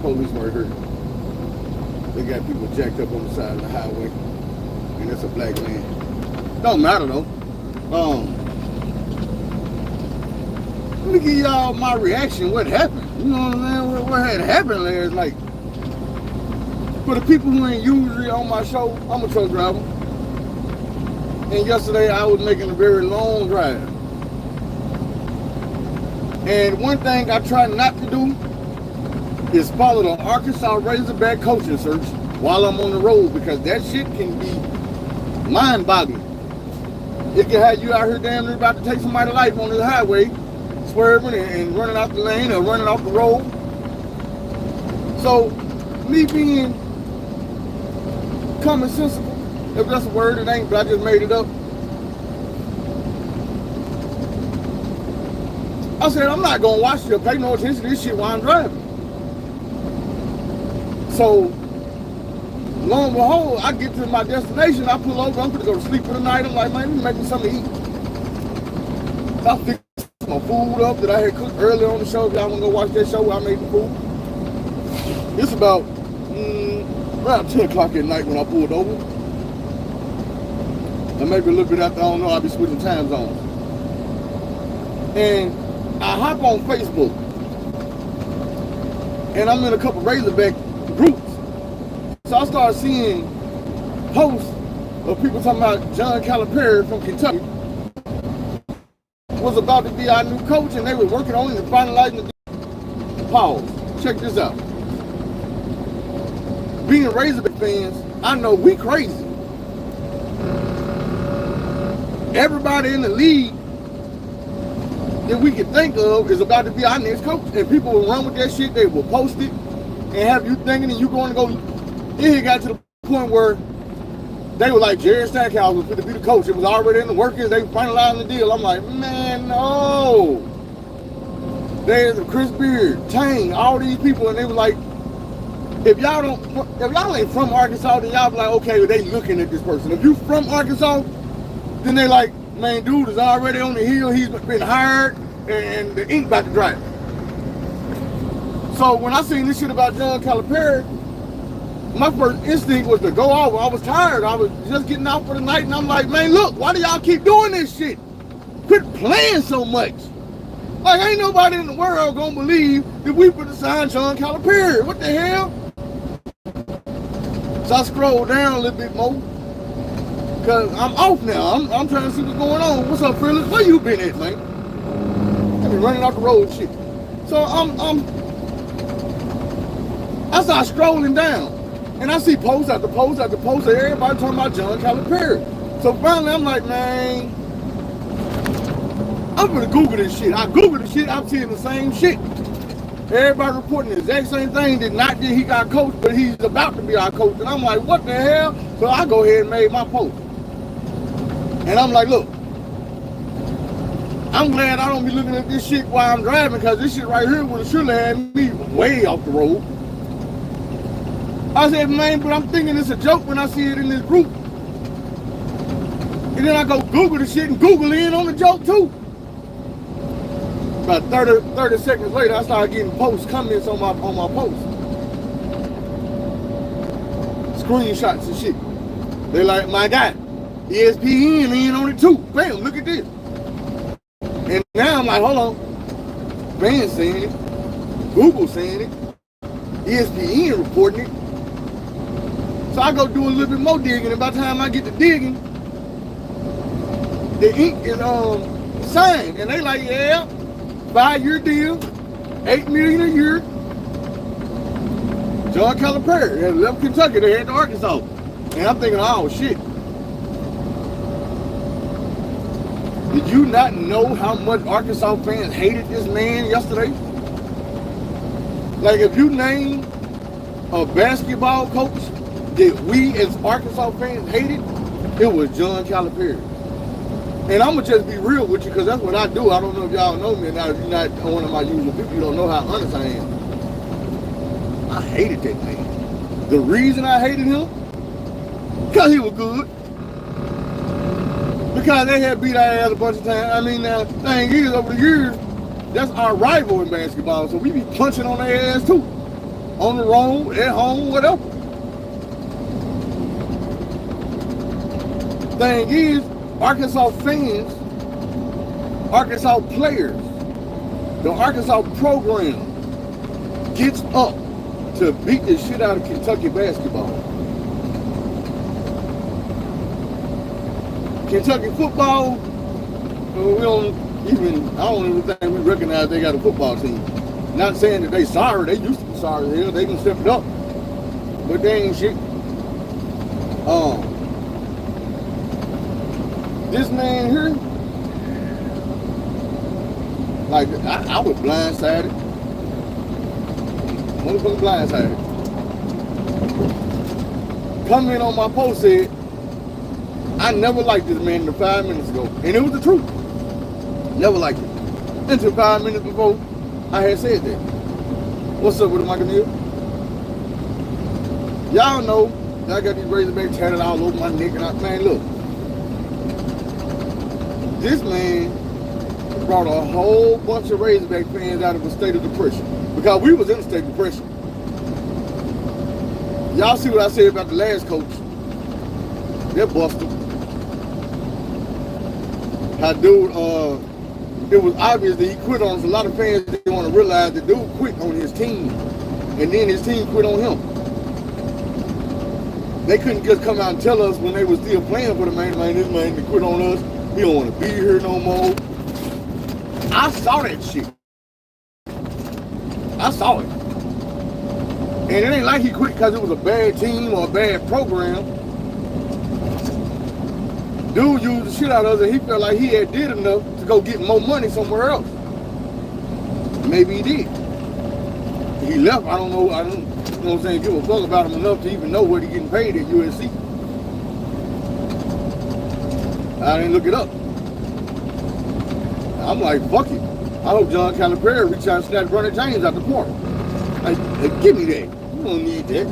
police were here. They got people jacked up on the side of the highway, and it's a black man. Don't matter though. Let me give y'all my reaction. What happened? You know what I'm saying? What had happened last night? For the people who ain't usually on my show, I'm a truck driver. And yesterday I was making a very long drive. And one thing I try not to do is follow the Arkansas Razorback coaching search while I'm on the road, because that shit can be mind-boggling. It can have you out here damn near about to take somebody's life on the highway, swerving and running out the lane or running off the road. So, me being common sensical, if that's a word, it ain't, but I just made it up. I said, I'm not gonna watch you, pay no attention to this shit while I'm driving. So, lo and behold, I get to my destination, I pull over, I'm gonna go to sleep for the night. I'm like, man, let me make me something to eat. So I fix my food up that I had cooked earlier on the show. If y'all wanna go watch that show where I made the food. It's about around 10 o'clock at night when I pulled over. And maybe a little bit after, I don't know, I'll be switching time zones. And I hop on Facebook, and I'm in a couple Razorback groups. So I started seeing posts of people talking about John Calipari from Kentucky was about to be our new coach, and they were working on it and finalizing the pause. Check this out. Being Razorback fans, I know we crazy. Everybody in the league that we can think of is about to be our next coach, and people will run with that shit. They will post it and have you thinking and you going to go. It got to the point where they were like, Jerry Stackhouse was going to be the coach. It was already in the workings. They finalized the deal. I'm like, man, no. There's Chris Beard, Tang, all these people, and they were like, if y'all ain't from Arkansas, then y'all be like, okay, well, they looking at this person. If you from Arkansas, then they like, man, dude is already on the hill. He's been hired, and the ink about to dry. So when I seen this shit about John Calipari, my first instinct was to go off. I was tired. I was just getting out for the night, and I'm like, man, look, why do y'all keep doing this shit? Quit playing so much. Like, ain't nobody in the world gonna believe that we put aside John Calipari. What the hell? So I scrolled down a little bit more, because I'm off now. I'm trying to see what's going on. What's up, Philup? Where you been at, man? I've been running off the road and shit. So I start scrolling down, and I see post after post after post of everybody talking about John Calipari. So finally, I'm like, man, I'm gonna Google this shit. I Google the shit, I'm seeing the same shit. Everybody reporting the exact same thing, that not that he got coached, but he's about to be our coach. And I'm like, what the hell? So I go ahead and made my post. And I'm like, look, I'm glad I don't be looking at this shit while I'm driving, because this shit right here would have surely had me way off the road. I said, man, but I'm thinking it's a joke when I see it in this group. And then I go Google the shit and Google in on the joke too. About 30 seconds later, I started getting comments on my post. Screenshots and shit. They like, my guy, ESPN in on it too. Bam, look at this. And now I'm like, hold on. Fans saying it. Google saying it. ESPN reporting it. So I go do a little bit more digging, and by the time I get to digging, the ink is signed, and they like, yeah, 5-year deal, $8 million a year. John Calipari had left Kentucky, they had to Arkansas, and I'm thinking, oh shit. Did you not know how much Arkansas fans hated this man yesterday? Like, if you name a basketball coach that we as Arkansas fans hated, it was John Calipari. And I'm gonna just be real with you, because that's what I do. I don't know if y'all know me now. If you're not one of my usual people, you don't know how honest I am. I hated that man. The reason I hated him, because he was good. Because they had beat our ass a bunch of times. I mean, now, the thing is, over the years, that's our rival in basketball, so we be punching on their ass too. on the road, at home, whatever. Thing is, Arkansas fans, Arkansas players, the Arkansas program gets up to beat the shit out of Kentucky basketball. Kentucky football, I don't even think we recognize they got a football team. Not saying that they sorry, they used to be sorry as hell, they can step it up. But they ain't shit. This man here, like, I was blindsided. Motherfucking blindsided. Comment on my post said, I never liked this man until 5 minutes ago. And it was the truth. Never liked it. Until 5 minutes before I had said that. What's up with it, Michael Neal? Y'all know I got these Razorbacks tatted all over my neck. And man, look. This man brought a whole bunch of Razorback fans out of a state of depression. Because we was in a state of depression. Y'all see what I said about the last coach. They're busted. How dude, it was obvious that he quit on us. A lot of fans didn't want to realize the dude quit on his team. And then his team quit on him. They couldn't just come out and tell us when they were still playing for the man, this man quit on us. He don't want to be here no more. I saw that shit. I saw it. And it ain't like he quit because it was a bad team or a bad program. Dude used the shit out of us and he felt like he had did enough to go get more money somewhere else. Maybe he did. He left, I don't know, you know what I'm saying, give a fuck about him enough to even know what he getting paid at USC. I didn't look it up. I'm like, fuck it. I hope John Calipari reach out and snatch Bronny James out the park. Like, give me that. You don't need that.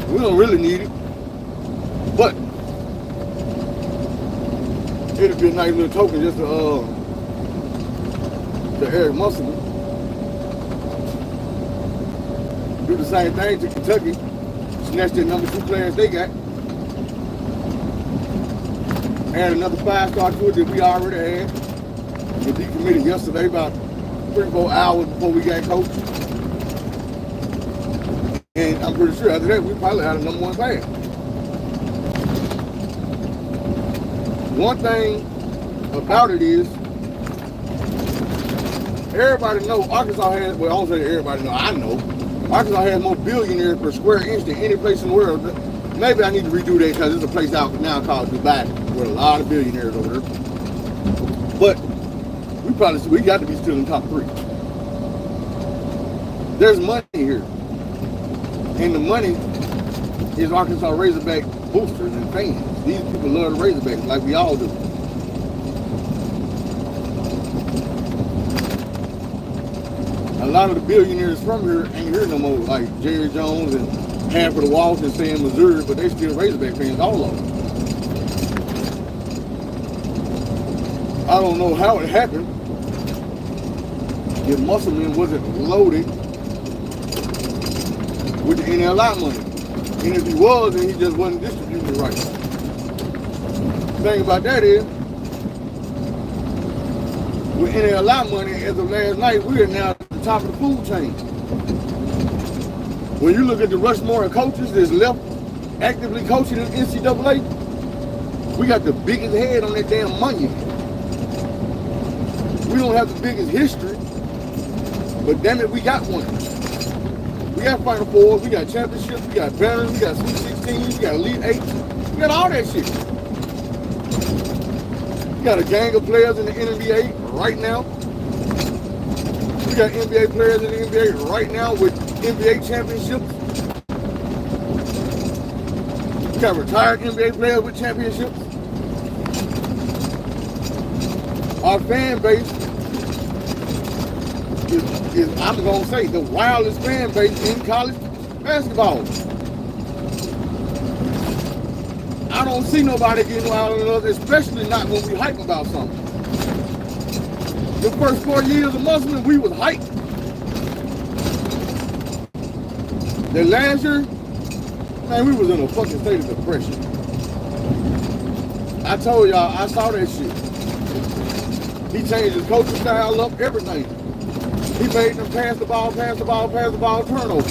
We don't really need it. But it'd be a nice little token just to Eric Musselman. Do the same thing to Kentucky. Snatch their number 2 players they got. Add another 5-star to it that we already had. We decommitted yesterday about 3-4 hours before we got coached. And I'm pretty sure after that we probably had a number 1 player. One thing about it is, everybody knows Arkansas has, well I don't say everybody know, I know. Arkansas has more billionaires per square inch than any place in the world. Maybe I need to redo that because there's a place out now called Dubai with a lot of billionaires over there. But we got to be still in the top 3. There's money here. And the money is Arkansas Razorback boosters and fans. These people love the Razorbacks like we all do. A lot of the billionaires from here ain't here no more, like Jerry Jones and half of the Walsh and saying Missouri, but they still Razorback fans, all of them. I don't know how it happened. If Musselman wasn't loaded with the NLI money. And if he was, then he just wasn't distributing it right. The thing about that is, with NLI money, as of last night, we are now at the top of the food chain. When you look at the Rushmore of coaches that's left actively coaching in NCAA, we got the biggest head on that damn monument. We don't have the biggest history, but damn it, we got one. We got Final Fours, we got championships, we got banners, we got Sweet 16s, we got Elite 8s, we got all that shit. We got a gang of players in the NBA right now. We got NBA players in the NBA right now with NBA championships. We got retired NBA players with championships. Our fan base is, I'm going to say, the wildest fan base in college basketball. I don't see nobody getting wilder than us, especially not when we hype about something. The first 4 years of Muslim, we was hyped. Then last year, man, we was in a fucking state of depression. I told y'all, I saw that shit. He changed his coaching style up, everything. He made them pass the ball, turnover.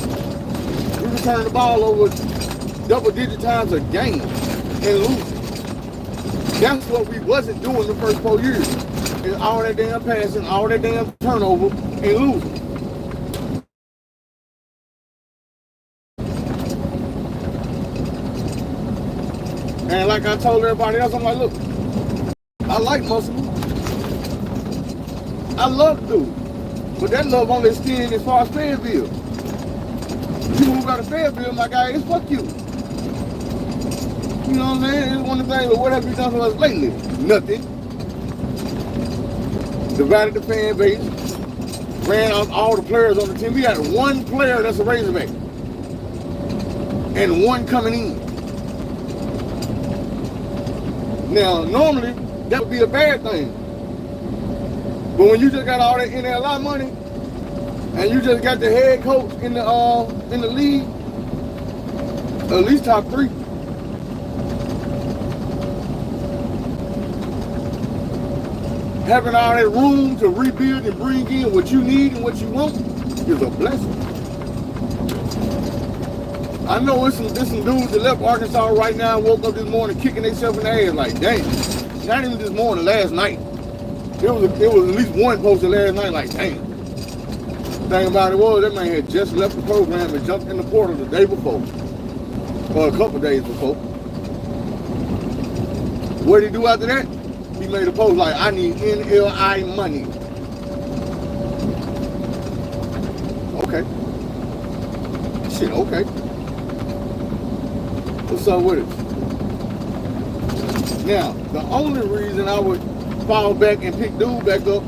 We were turning the ball over double-digit times a game and losing. That's what we wasn't doing the first 4 years. Is all that damn passing, all that damn turnover, and losing. And like I told everybody else, I'm like, look, I like Muslim. I love dude. But that love only extends as far as Fayetteville. People who got a Fayetteville, my guy, it's fuck you. You know what I'm saying? It's one of the things, but what have you done for us lately? Nothing. Divided the fan base. Ran out all the players on the team. We had one player that's a Razorback. And one coming in. Now, normally, that would be a bad thing. But when you just got all that NLI money, and you just got the head coach in the league, at least top 3. Having all that room to rebuild and bring in what you need and what you want is a blessing. I know there's some dudes that left Arkansas right now and woke up this morning kicking themselves in the ass like, dang. Not even this morning, last night. It was at least one posted last night like, dang. The thing about it was, that man had just left the program and jumped in the portal the day before. Or a couple days before. What did he do after that? He made a post like, I need NLI money. Okay. Shit, okay. What's up with it? Now, the only reason I would fall back and pick dude back up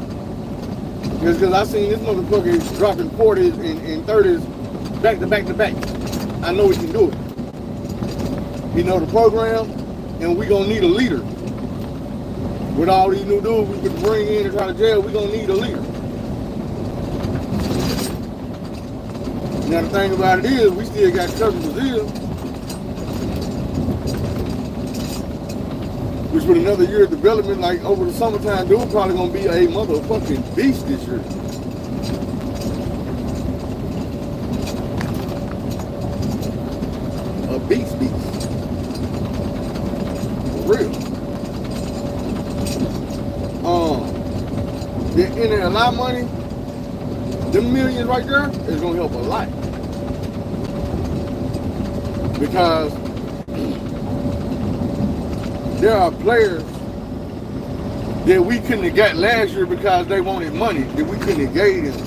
is because I seen this motherfucker dropping 40s and 30s back to back to back. I know he can do it. He know the program, and we gonna need a leader. With all these new dudes we could bring in and try to jail, we gonna need a leader. Now the thing about it is, we still got Trevor Brazil, which with another year of development, like over the summertime, dude probably gonna be a motherfucking beast this year. A beast. For real. The NLI money, them millions right there is gonna help a lot. Because there are players that we couldn't have got last year because they wanted money that we couldn't have gave them.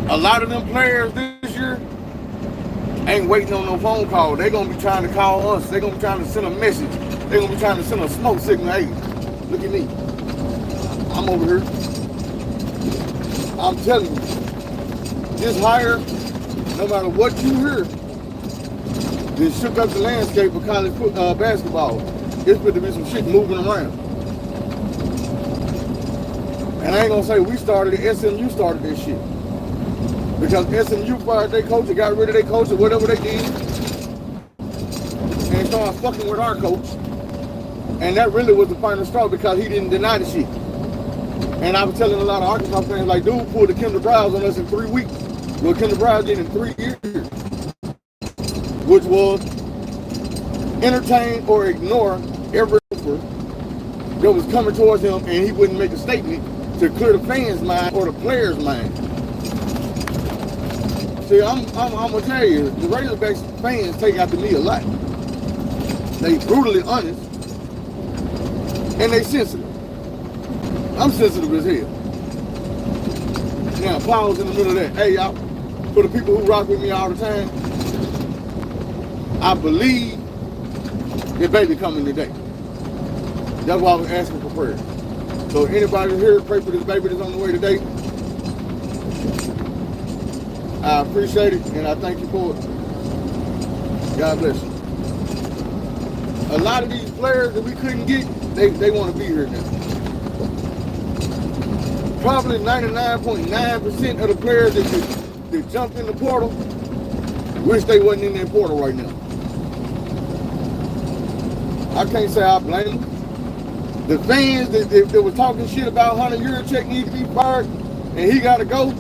A lot of them players this year ain't waiting on no phone call. They're gonna be trying to call us. They're gonna be trying to send a message. They're gonna be trying to send a smoke signal. Hey, look at me. I'm over here. I'm telling you, this hire, no matter what you hear, it shook up the landscape of college basketball. It's going to be some shit moving around. And I ain't going to say we started it, SMU started this shit. Because SMU fired their coach and got rid of their coach or whatever they did. And started fucking with our coach. And that really was the final straw because he didn't deny the shit. And I was telling a lot of Arkansas fans, like, dude pulled the Kendall Browse on us in 3 weeks. Well, Kendall Browse did in 3 years. Which was entertain or ignore every offer that was coming towards him, and he wouldn't make a statement to clear the fans' mind or the players' mind. See, I'm gonna tell you, the Razorbacks fans take after me a lot. They brutally honest, and they sensitive. I'm sensitive as hell. Now, pause in the middle of that. Hey, y'all, for the people who rock with me all the time, I believe that baby coming today. That's why I was asking for prayer. So anybody here, pray for this baby that's on the way today. I appreciate it, and I thank you for it. God bless you. A lot of these players that we couldn't get, they want to be here now. probably 99.9% of the players that jumped in the portal wish they wasn't in that portal right now. I can't say I blame them. The fans that was talking shit about Hunter Yurachek needs to be fired and he got to go,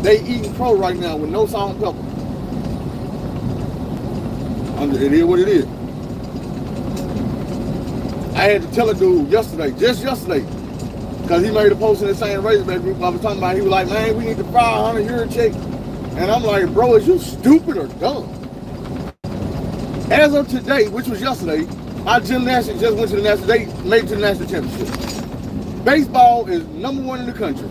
they eating crow right now with no salt and pepper. It is what it is. I had to tell a dude yesterday, just yesterday, because he made a post in the same Razorback group I was talking about. He was like, man, we need to fire Hunter Yurachek. And I'm like, bro, is you stupid or dumb? As of today, which was yesterday, our gymnastics just went to the national, they made it to the national championship. Baseball is #1 in the country.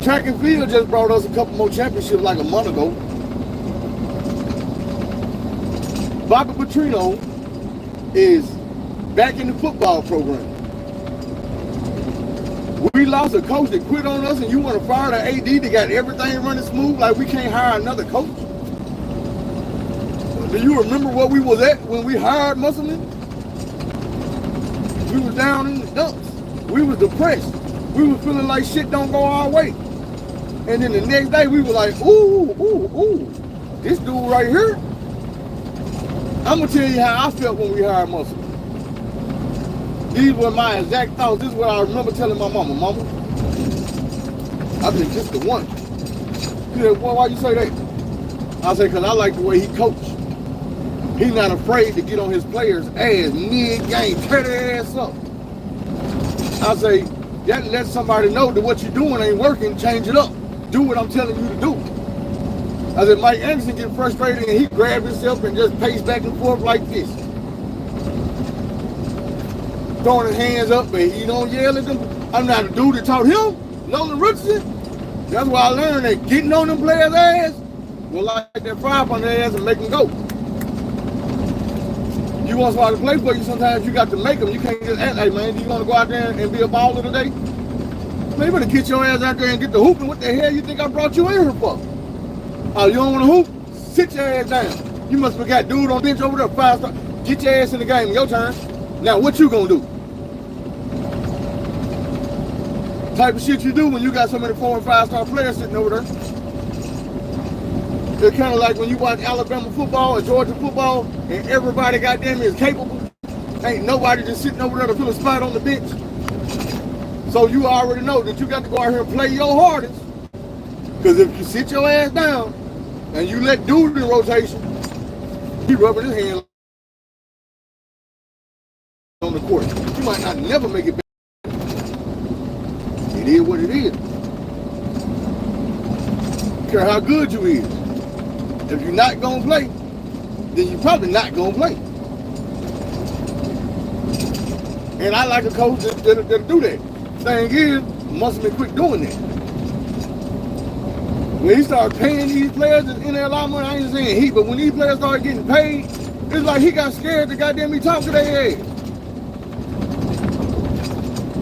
Track and field just brought us a couple more championships like a month ago. Bobby Petrino is back in the football program. We lost a coach that quit on us and you want to fire the AD that got everything running smooth like we can't hire another coach? Do you remember what we was at when we hired Musselman? We was down in the dumps. We was depressed. We was feeling like shit don't go our way. And then the next day we were like, ooh, this dude right here. I'm gonna tell you how I felt when we hired Musselman. These were my exact thoughts. This is what I remember telling my mama. Mama, I've been just the one. She said, well, why you say that? I said, because I like the way he coached. He's not afraid to get on his players' ass mid-game, tear their ass up. I say, that let somebody know that what you're doing ain't working, change it up. Do what I'm telling you to do. I said, Mike Anderson get frustrated and he grabbed himself and just paced back and forth like this. Throwing his hands up, but he don't yell at them. I'm not a dude that taught him, Nolan Richardson. That's why I learned that getting on them players' ass will like that fire on their ass and make them go. You want somebody to play for you, sometimes you got to make them. You can't just act like, man, do you want to go out there and be a baller today? Man, you better get your ass out there and get the hooping. What the hell you think I brought you in here for? Oh, you don't want to hoop? Sit your ass down. You must have got dude on bench over there, 5-star. Get your ass in the game, your turn. Now, what you gonna do? Type of shit you do when you got so many 4- and 5-star players sitting over there. It's kind of like when you watch Alabama football or Georgia football and everybody goddamn is capable. Ain't nobody just sitting over there to fill a spot on the bench. So you already know that you got to go out here and play your hardest. Because if you sit your ass down and you let dude in rotation, he rubbing his hand on the court. You might not never make it back. It is what it is. Don't care how good you is. If you're not gonna play, then you're probably not gonna play. And I like a coach that'll do that. Thing is, Musselman quit doing that. When he started paying these players in a lot of money, I ain't saying he, but when these players started getting paid, it's like he got scared to goddamn me talk to their ass.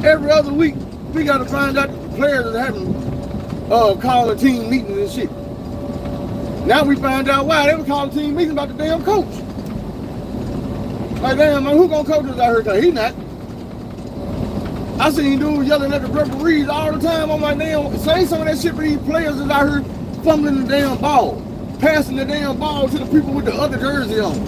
Every other week, we got to find out the players are having calling team meetings and shit. Now we find out why they were calling team meetings about the damn coach. Like, damn, man, who gonna coach us out here? Cause he not. I seen dudes yelling at the referees all the time. I'm like, damn, say some of that shit for these players that's out here fumbling the damn ball, passing the damn ball to the people with the other jersey on.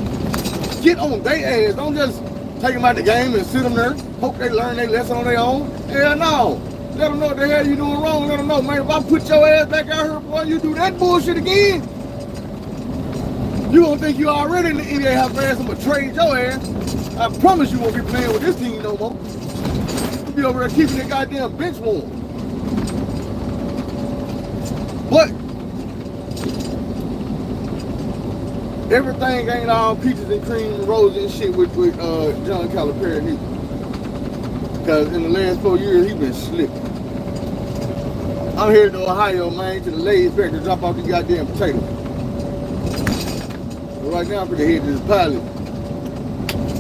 Get on their ass. Don't just take them out the game and sit them there. Hope they learn their lesson on their own. Hell no. Let them know what the hell you doing wrong. Let them know, man, if I put your ass back out here, boy, you do that bullshit again, you gonna think you already in the NBA how fast I'm gonna trade your ass. I promise you won't be playing with this team no more. You'll be over there keeping the goddamn bench warm. But everything ain't all peaches and cream and roses and shit with John Calipari neither. Because in the last 4 years, he been slipping. I'm here to Ohio, man, to the Lay's factory to drop off these goddamn potatoes. But right now, I'm pretty head to this pilot.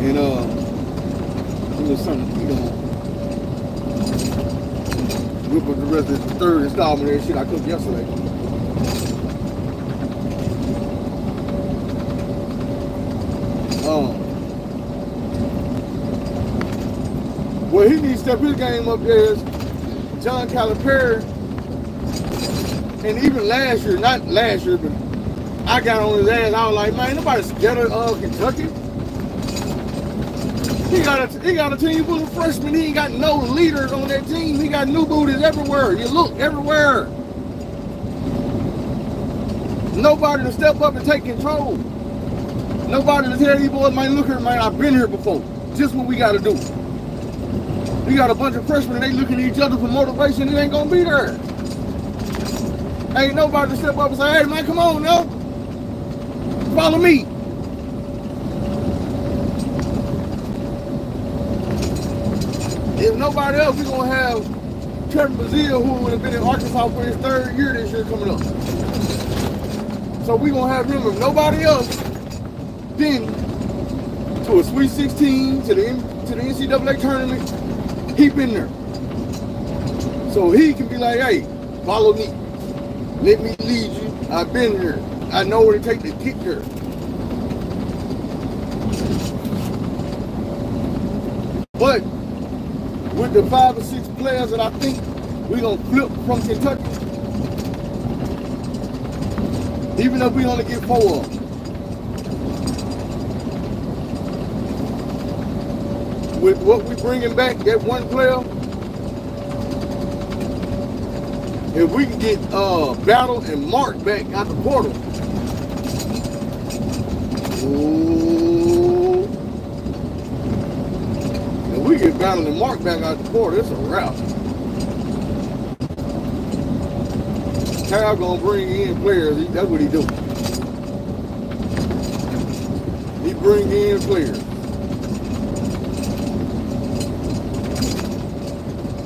And, give me something to eat on. Whip up the rest of the third installment of that shit I cooked yesterday. Well, he needs to step his game up there is John Calipari. And even last year, not last year, but I got on his ass. I was like, man, nobody's scared of Kentucky. He got a team full of freshmen. He ain't got no leaders on that team. He got new booties everywhere. You look everywhere. Nobody to step up and take control. Nobody to tell you boys, man, look here, man, I've been here before. Just what we got to do. We got a bunch of freshmen and they looking at each other for motivation. It ain't going to be there. Ain't nobody to step up and say, hey, man, come on, yo. Follow me. If nobody else, we're going to have Kevin Brazil, who would have been in Arkansas for his 3rd year this year coming up. So we're going to have him, if nobody else, then to a Sweet 16, to the NCAA tournament, he been there. So he can be like, hey, follow me. Let me lead you. I've been here. I know what it takes to get there. But with the 5 or 6 players that I think we're going to flip from Kentucky, even if we only get 4 of them, with what we bringing back, that one player, if we can get Battle and Mark back out the portal, ooh, if we get Battle and Mark back out the portal, it's a wrap. Cal gonna bring in players. That's what he do. He bring in players.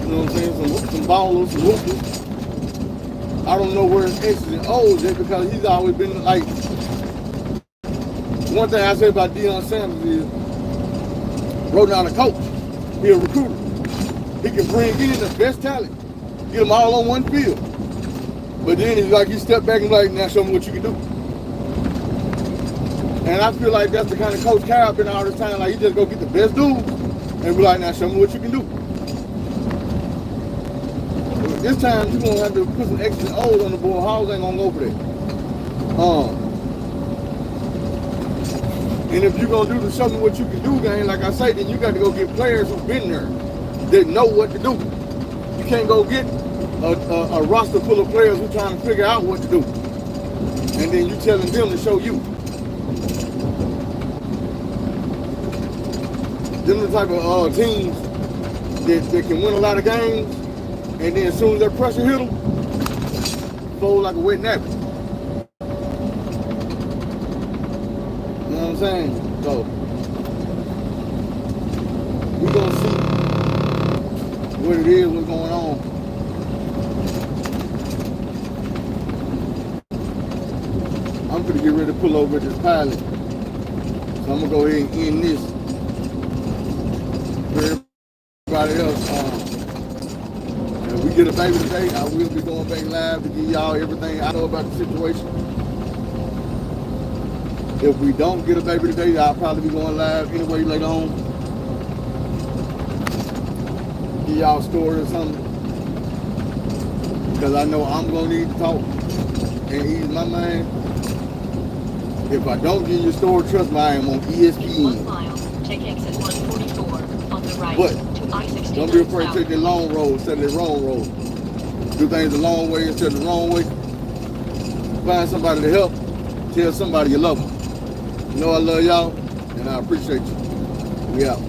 You know what I'm saying? Some ballers, some whoopers. I don't know where his X's and O's at because he's always been like. One thing I say about Deion Sanders is, wrote down a coach. He a recruiter. He can bring in the best talent, get them all on one field. But then it's like you step back and like, now show me what you can do. And I feel like that's the kind of coach Cal been all this time. Like he just go get the best dudes and be like, now show me what you can do. But this time you're gonna have to put some X's and O's on the board. Hawes ain't gonna go for that. And if you're gonna do the show me what you can do game, like I say, then you got to go get players who've been there that know what to do. You can't go get a roster full of players who trying to figure out what to do, and then you telling them to show you. Them the type of teams that can win a lot of games, and then as soon as that pressure hit them, fold like a wet napkin. You know what I'm saying? So we gonna see what it is, what's going on. I'm gonna get ready to pull over this pilot. So I'm gonna go ahead and end this. For everybody else, if we get a baby today, I will be going back live to give y'all everything I know about the situation. If we don't get a baby today, I'll probably be going live anyway later on. Give y'all a story or something. Because I know I'm gonna need to talk and ease my mind. If I don't give you a story, trust me, I am on ESPN. 1 mile, take exit 144 on the right But to I-69 don't be afraid to south. take the long road instead of the wrong road. Do things the long way instead of the wrong way. Find somebody to help. Tell somebody you love them. You know I love y'all, and I appreciate you. We out.